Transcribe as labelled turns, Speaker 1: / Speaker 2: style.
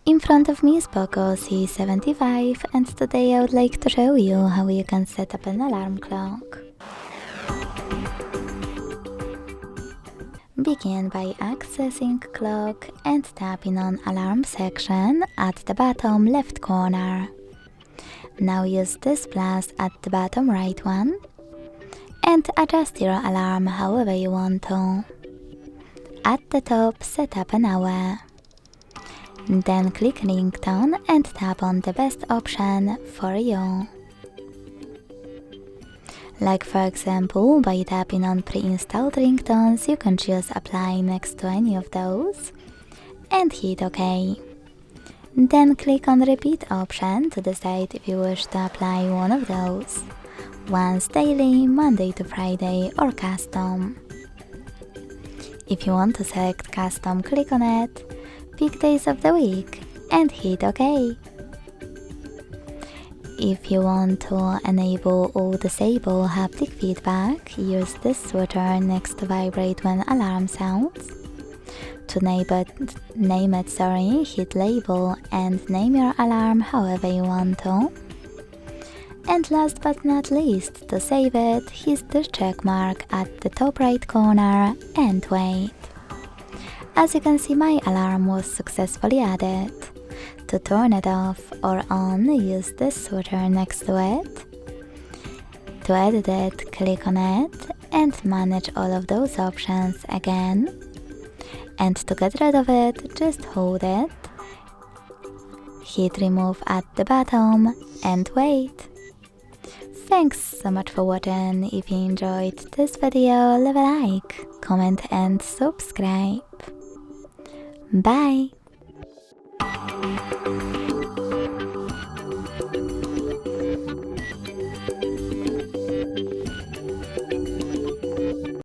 Speaker 1: In front of me is POCO C75 and today I would like to show you how you can set up an alarm clock. Begin by accessing clock and tapping on alarm section at the bottom left corner. Now use this plus at the bottom right one and adjust your alarm however you want to. At the top, set up an hour. Then click ringtone and tap on the best option for you. Like for example, by tapping on pre-installed ringtones, you can choose apply next to any of those and hit OK. Then click on repeat option to decide if you wish to apply one of those, once daily, Monday to Friday or custom. If you want to select custom, click on it, pick days of the week and hit OK. If you want to enable or disable haptic feedback, use this switcher next to vibrate when alarm sounds. To name it, hit label and name your alarm however you want to. And last but not least, to save it, hit the check mark at the top right corner and wait. As you can see, my alarm was successfully added. To turn it off or on, use this switcher next to it. To edit it, click on it and manage all of those options again. And to get rid of it, just hold it, hit remove at the bottom and wait. Thanks so much for watching. If you enjoyed this video, leave a like, comment and subscribe. Bye!